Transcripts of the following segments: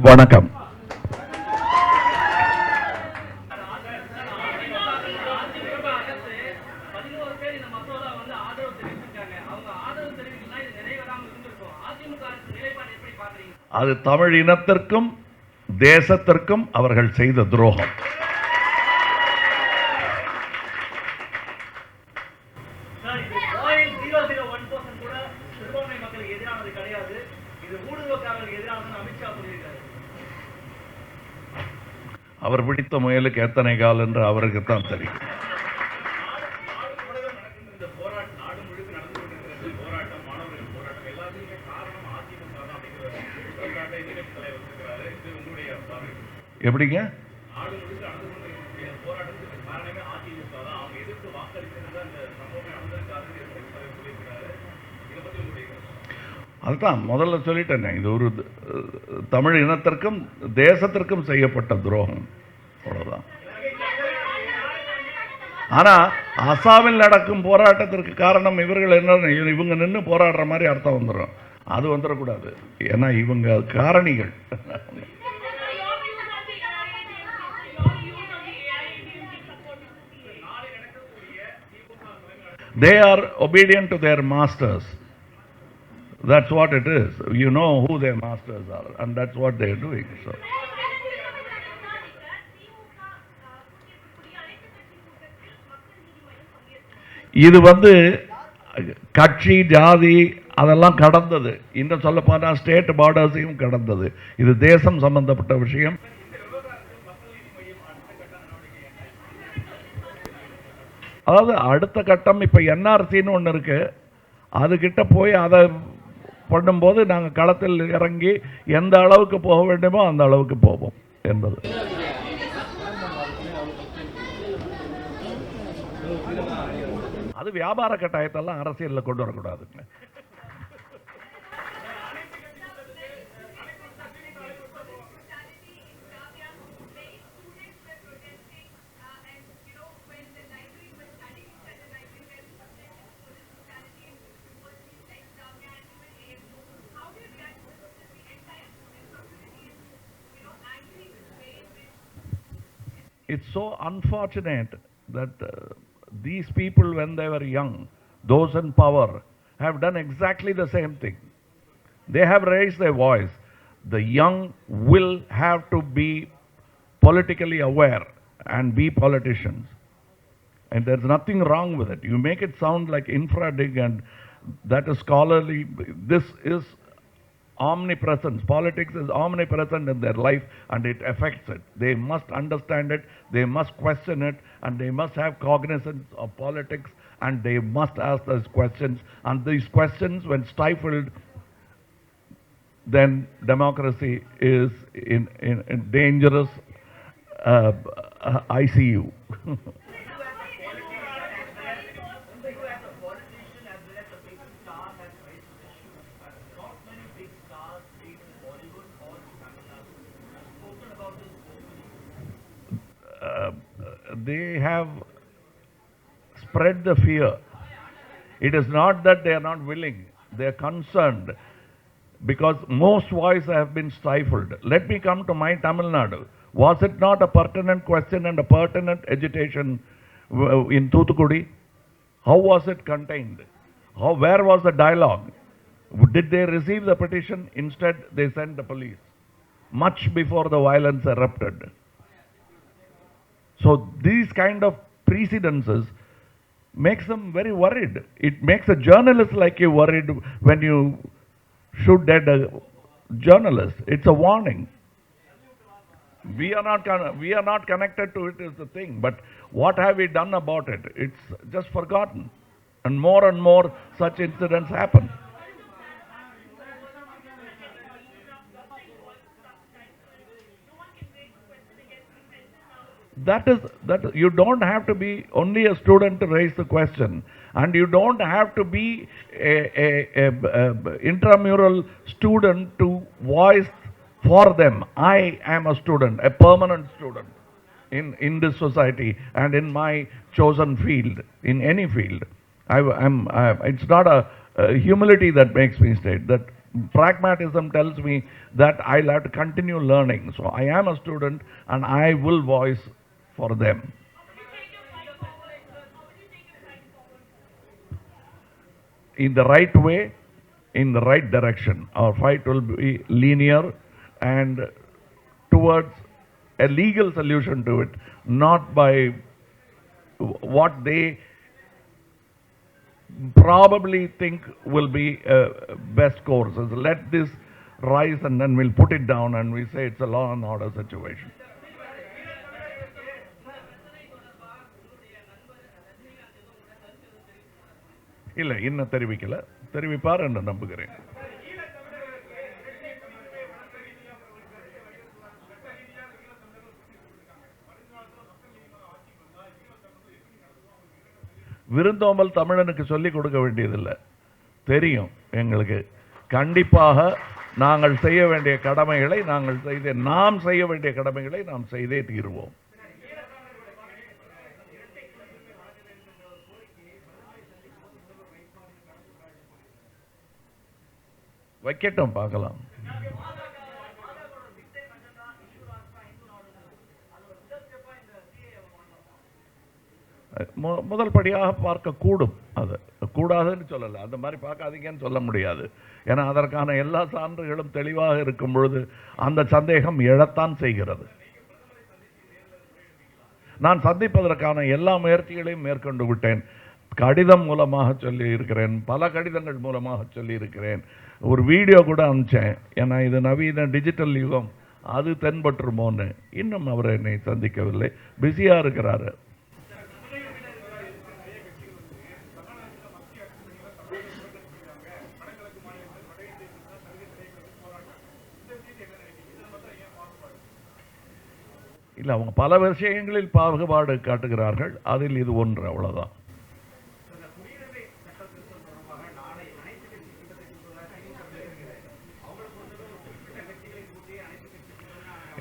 வணக்கம். அது தமிழ் இனத்திற்கும் தேசத்திற்கும் அவர்கள் செய்த துரோகம். அவர் பிடித்த முயலுக்கு எத்தனை கால் என்று அவருக்கு தான் தெரியும். எப்படிங்க? அதுதான் முதல்ல சொல்லிட்டேன். இது ஒரு தமிழ் இனத்திற்கும் தேசத்திற்கும் செய்யப்பட்ட துரோகம், அவ்வளவுதான். ஆனா அசாமில் நடக்கும் போராட்டத்திற்கு காரணம் இவர்கள் என்ன, இவங்க நின்று போராடுற மாதிரி அர்த்தம் வந்துடும். அது வந்துடக்கூடாது. ஏன்னா இவங்க காரணிகள். They are obedient to their masters. That's what it is. You know who their masters are, and that's what they are doing. So. இது கட்சி ஜாதி அதெல்லாம் கடந்தது. இன்னும் சொல்ல போனா ஸ்டேட் பார்டர்ஸையும் கடந்தது. இது தேசம் சம்பந்தப்பட்ட விஷயம். அதாவது அடுத்த கட்டம் இப்போ என்ஆர்சின்னு ஒன்று இருக்கு. அதுகிட்ட போய் அதை பண்ணும்போது நாங்கள் களத்தில் இறங்கி எந்த அளவுக்கு போக வேண்டுமோ அந்த அளவுக்கு போவோம் என்பது. அது வியாபார கட்டாயத்தெல்லாம் அரசியலில் கொண்டு வரக்கூடாதுங்க. It's so unfortunate that these people, when they were young, those in power, have done exactly the same thing. They have raised their voice. The young will have to be politically aware and be politicians. And there's nothing wrong with it. You make it sound like infra-dig and that is scholarly. This is omnipresence. Politics is omnipresent in their life and it affects it. They must understand it, they must question it, and they must have cognizance of politics, and they must ask those questions. And these questions, when stifled, then democracy is in dangerous ICU. They have spread the fear. It is not that they are not willing, they are concerned because most voices have been stifled. Let me come to my Tamil Nadu. Was it not a pertinent question and a pertinent agitation in Thoothukudi? How was it contained? Where was the dialogue? Did they receive the petition? Instead, they sent the police much before the violence erupted. So these kind of precedences makes them very worried. It makes a journalist like you worried when you shoot dead a journalist. It's a warning. We are not connected to it is the thing. But what have we done about it? It's just forgotten. And more such incidents happen. That you don't have to be only a student to raise the question, and you don't have to be a intramural student to voice for them. I am a student, a permanent student in this society and in my chosen field, in any field. It's not a humility that makes me state that pragmatism tells me that I'll have to continue learning. So I am a student and I will voice for them. In the right way, in the right direction. Our fight will be linear and towards a legal solution to it, not by what they probably think will be best course. Let this rise and then we'll put it down and we say it's a law and order situation. இல்லை இன்னும் தெரிவிக்கல, தெரிவிப்பார் என்று நம்புகிறேன். விருந்தோம்பல் தமிழனுக்கு சொல்லிக் கொடுக்க வேண்டியதில்லை, தெரியும் எங்களுக்கு. கண்டிப்பாக நாங்கள் செய்ய வேண்டிய கடமைகளை நாம் செய்ய வேண்டிய கடமைகளை நாம் செய்தே தீருவோம். வைக்கட்டும், பார்க்கலாம். முதல் படியாக பார்க்க கூடும். அது கூடாதுன்னு சொல்லலை, அந்த மாதிரி பார்க்காதீங்கன்னு சொல்ல முடியாது. ஏன்னா அதற்கான எல்லா சான்றுகளும் தெளிவாக இருக்கும் பொழுது அந்த சந்தேகம் எழத்தான் செய்கிறது. நான் சந்திப்பதற்கான எல்லா முயற்சிகளையும் மேற்கொண்டு விட்டேன். கடிதம் மூலமாக சொல்லி இருக்கிறேன், பல கடிதங்கள் மூலமாக சொல்லி இருக்கிறேன், ஒரு வீடியோ கூட அனுப்பிச்சேன். ஏன்னா இது நவீன டிஜிட்டல் யுகம், அது தென்பற்றுமோன்னு. இன்னும் அவர் என்னை சந்திக்கவில்லை, பிஸியாக இருக்கிறாரு. இல்லை, அவங்க பல விஷயங்களில் பாகுபாடு காட்டுகிறார்கள், அதில் இது ஒன்று, அவ்வளவுதான்.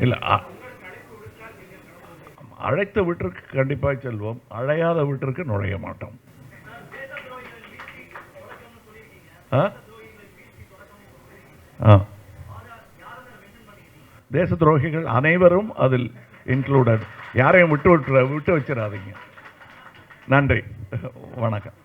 இல்லை, அழைத்த வீட்டிற்கு கண்டிப்பாக செல்வோம், அழையாத வீட்டிற்கு நுழைய மாட்டோம். தேச துரோகிகள் அனைவரும் அதில் இன்க்ளூடட். யாரையும் விட்டு வச்சிடாதீங்க. நன்றி, வணக்கம்.